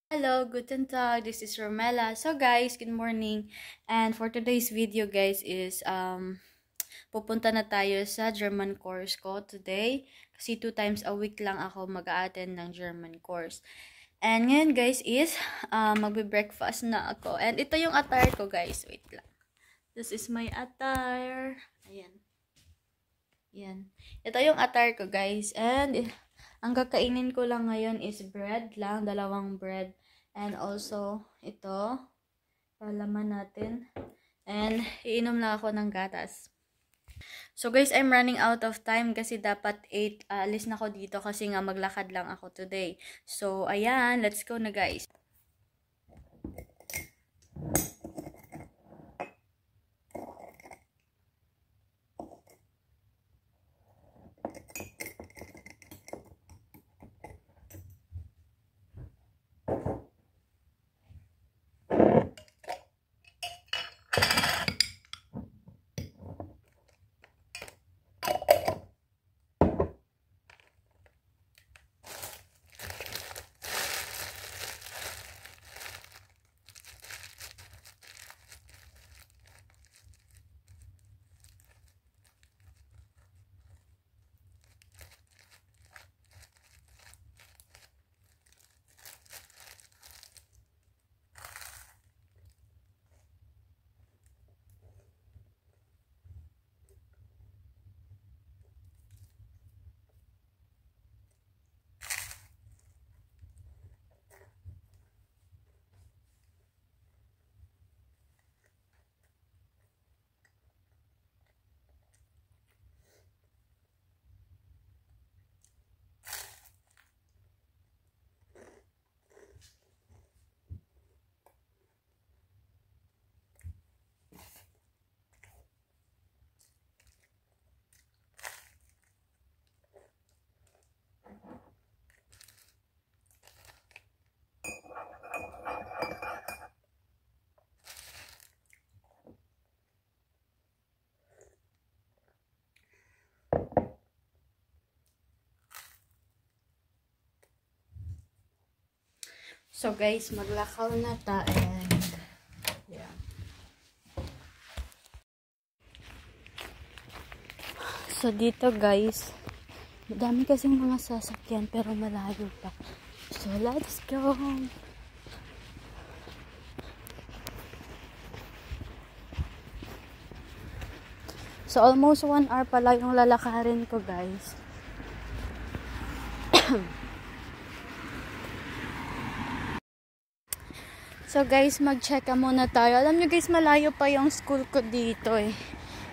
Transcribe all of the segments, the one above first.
Hello, guten Tag. This is Romela. So guys, good morning. And for today's video guys is pupunta na tayo sa German course ko today kasi 2 times a week lang ako mag-a-attend ng German course. And ngayon guys is magbe-breakfast na ako. And ito yung attire ko guys. Wait lang. This is my attire. Ayan. Yan. Ito yung attire ko guys. And ang kakainin ko lang ngayon is bread lang, 2 bread. And also, ito, palaman natin. And, iinom lang ako ng gatas. So guys, I'm running out of time kasi dapat 8, alis na ako dito kasi nga maglakad lang ako today. So, ayan, let's go na guys. So guys, maglakaw na ta and yeah. So dito guys, madami kasing mga sasakyan pero malayo pa. So let's go. So almost 1 hour pala yung lalakarin ko guys. So guys, mag-check muna tayo. Alam nyo guys, malayo pa yung school ko dito eh.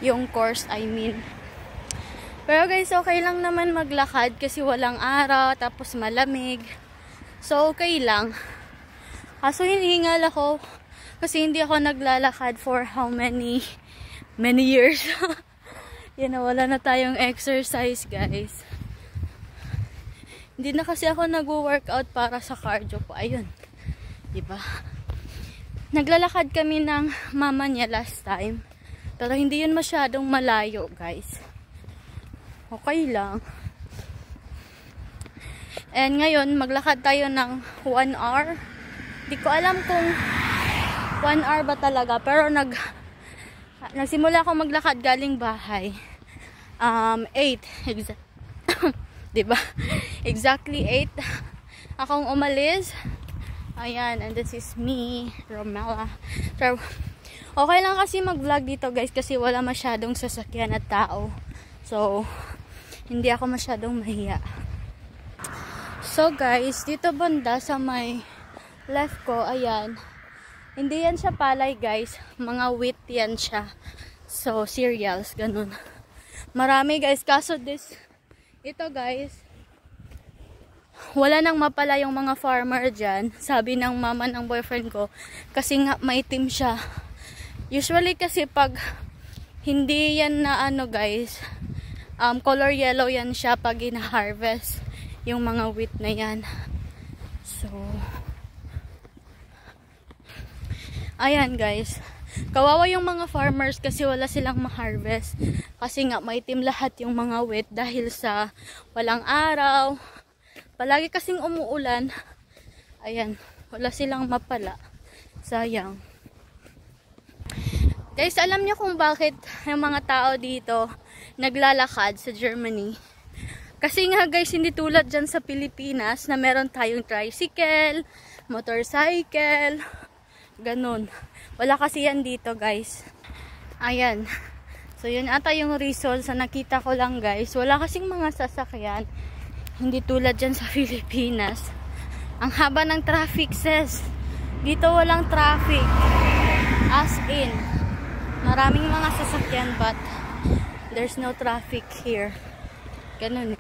Yung course, I mean. Pero guys, okay lang naman maglakad kasi walang araw, tapos malamig. So okay lang. Kaso hinihingal ako kasi hindi ako naglalakad for how many years. Yan na, wala na tayong exercise guys. Hindi na kasi ako nag-workout para sa cardio ko. Ayun. Diba? Naglalakad kami ng mama niya last time. Pero hindi yun masyadong malayo, guys. Okay lang. And ngayon, maglakad tayo ng 1 hour. Hindi ko alam kung 1 hour ba talaga. Pero nagsimula ako maglakad galing bahay. 8. Diba? Exactly 8. Akong umalis. Ayan, and this is me, Romela. Okay lang kasi mag-vlog dito guys kasi wala masyadong sasakyan at tao. So, hindi ako masyadong mahiya. So guys, dito banda sa may left ko, ayan. Hindi yan siya palay guys. Mga wheat yan siya. So, cereals, ganun. Marami guys, kaso ito guys, wala nang mapala yung mga farmer dyan. Sabi ng mama ng boyfriend ko. Kasi nga maitim siya. Usually kasi pag hindi yan na ano guys, color yellow yan siya pag ina-harvest. Yung mga wheat na yan. So, ayan guys. Kawawa yung mga farmers kasi wala silang ma-harvest. Kasi nga maitim lahat yung mga wheat dahil sa walang araw. Palagi kasing umuulan Ayan, wala silang mapala. Sayang. Guys, alam niyo kung bakit yung mga tao dito naglalakad sa Germany? Kasi nga guys, hindi tulad dyan sa Pilipinas na meron tayong tricycle, motorcycle, ganun. Wala kasi yan dito guys. Ayan. So yun ata yung reason sa nakita ko lang guys. Wala kasing mga sasakyan. Hindi tulad dyan sa Pilipinas. Ang haba ng traffic sis. Dito walang traffic. As in, maraming mga sasakyan but there's no traffic here. Ganun.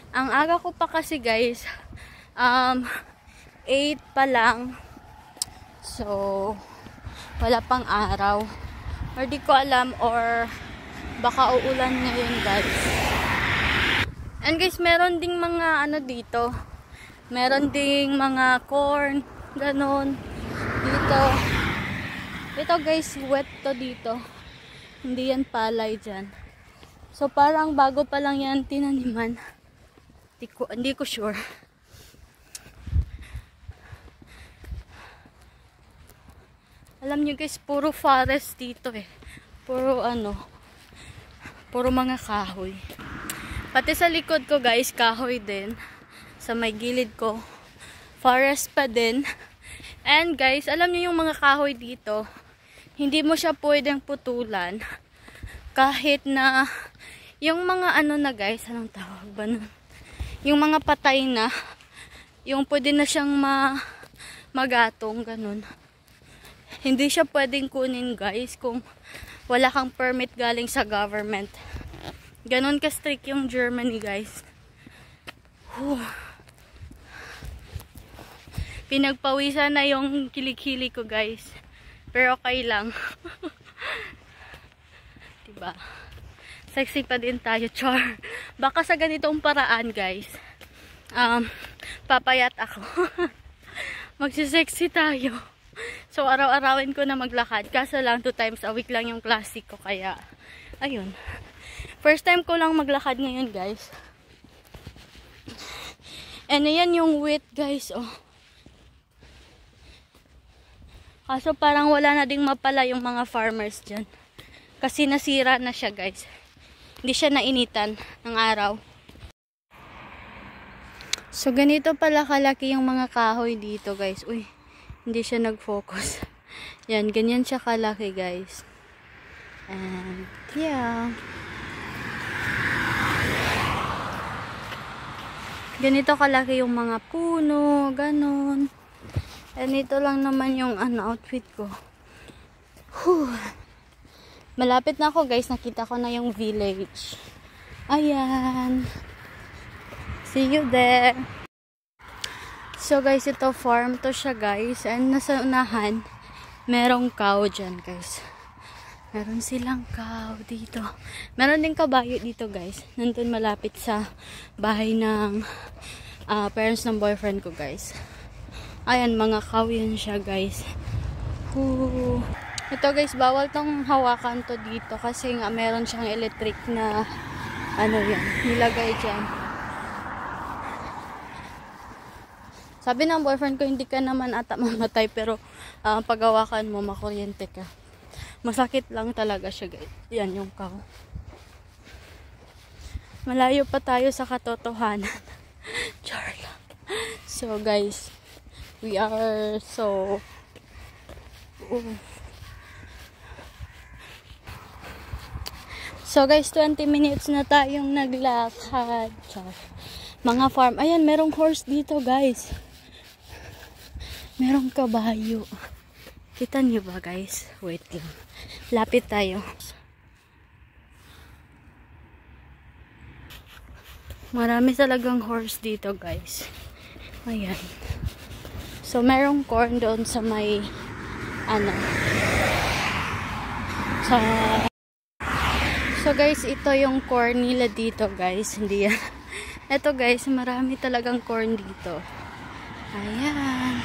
Ang aga ko pa kasi guys, 8 pa lang. So, wala pang araw. Or di ko alam or baka uulan ngayon guys. And guys, meron ding mga ano dito. Meron ding mga corn, ganun. Dito. Ito guys, wet to dito. Hindi yan palay dyan. So parang bago pa lang yan tinaniman. Hindi ko sure. Alam nyo guys, puro forest dito eh. Puro puro mga kahoy. Pati sa likod ko guys, kahoy din. Sa may gilid ko, forest pa din. And guys, alam nyo yung mga kahoy dito, hindi mo siya pwedeng putulan. Kahit na, yung mga na guys, anong tawag ba nun? Yung mga patay na, yung pwede na siyang magatong, ganun. Hindi siya pwedeng kunin guys kung wala kang permit galing sa government. Ganun ka-strict yung Germany guys. Pinagpawisan na yung kilikili ko guys. Pero okay lang. Diba? Sexy pa din tayo, char. Baka sa ganitong paraan guys, papayat ako. Magsisexy tayo. So araw-arawin ko na maglakad. Kaso lang 2 times a week lang yung classic ko. Kaya ayun. First time ko lang maglakad ngayon guys. And ayan yung wheat guys. Oh. Kaso parang wala na ding mapala yung mga farmers dyan. Kasi nasira na siya guys. Hindi siya nainitan ng araw. So ganito pala kalaki yung mga kahoy dito guys. Uy, hindi siya nag-focus. Yan, ganyan siya kalaki guys. And yeah. Ganito kalaki yung mga puno, ganun. And ito lang naman yung outfit ko. Whew. Malapit na ako guys, nakita ko na yung village. Ayan. See you there. So guys, ito farm to siya guys. And nasa unahan, merong cow dyan guys. Meron silang cow dito. Meron din kabayo dito guys. Nandun malapit sa bahay ng parents ng boyfriend ko guys. Ayan, mga cow yan siya guys. Ooh. Ito guys, bawal tong hawakan to dito kasi nga meron siyang electric na yan, nilagay dyan. Sabi ng boyfriend ko, hindi ka naman ata mamatay pero pag hawakan mo, makuryente ka. Masakit lang talaga siya guys. Yan yung cow. Malayo pa tayo sa katotohanan. Char lang. So guys, we are so So guys, 20 minutes na tayong naglakad. Mga farm. Ayan, merong horse dito guys. Merong kabayo. Kita niyo ba guys? Wait lang. Lapit tayo. Marami talagang horse dito guys. Ayan. So merong corn doon sa may So guys, ito yung corn nila dito guys. Hindi yan. Ito guys, marami talagang corn dito. Ayan.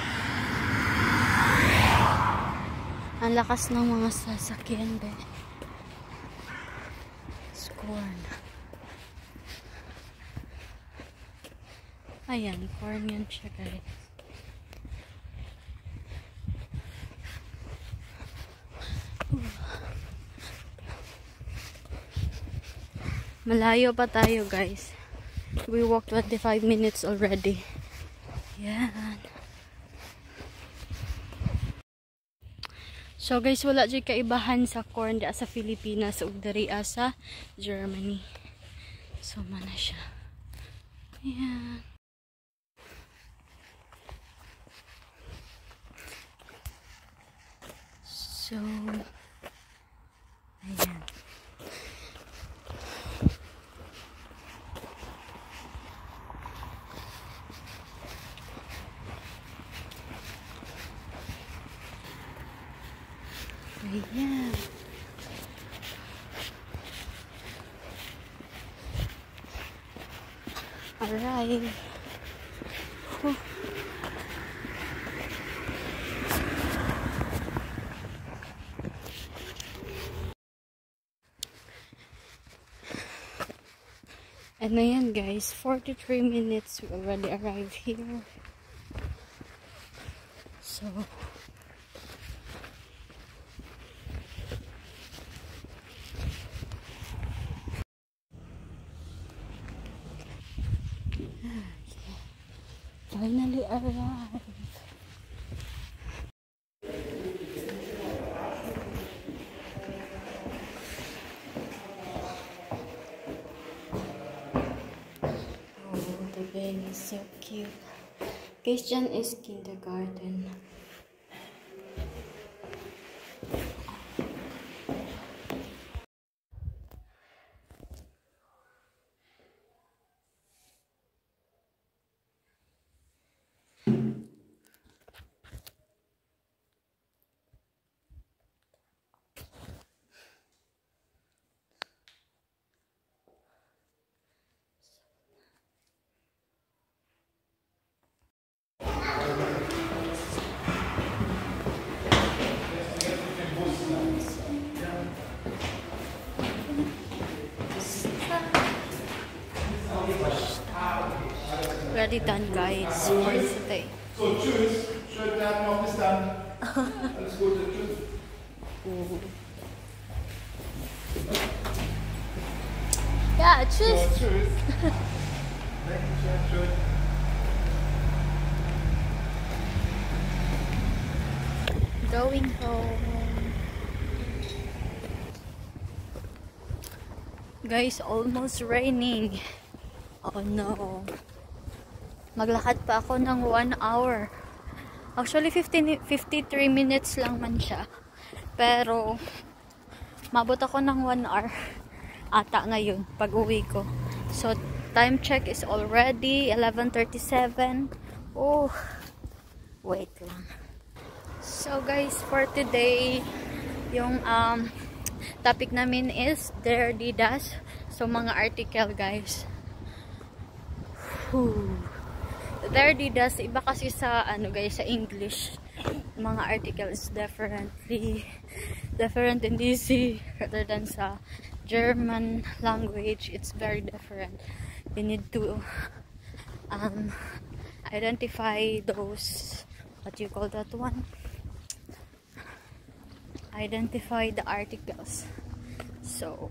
Ang lakas ng mga sasakyan be. Corn. Ayan, corn yan siya guys. Malayo pa tayo, guys. We walked 25 minutes already. Yan. So guys, wala dyan kaibahan sa corn di sa Pilipinas ug diri sa Germany. So mana siya. Ayan. So ayan. Ayan. Alright. Whew. And ayan guys, 43 minutes we already arrived here. So finally arrived. Oh, the baby is so cute. Christian is kindergarten. Ready done, guys, for today. So, tschüss. Schönen Tag noch. Bis dann. Alles Gute. Tschüss. Ja, tschüss. So, tschüss. Dankeschön. Going home. Guys, almost raining. Oh no. Maglakad pa ako ng 1 hour. Actually, 53 minutes lang man siya. Pero, mabot ako ng 1 hour ata ngayon pag uwi ko. So, time check is already 11:37. Oh, wait lang. So, guys, for today, yung topic namin is Dear Didas. So, mga article, guys. Dear Didas, iba kasi sa guys, sa English. Mga articles different and easy rather than sa German language. It's very different. You need to identify those, what you call that one? Identify the articles. So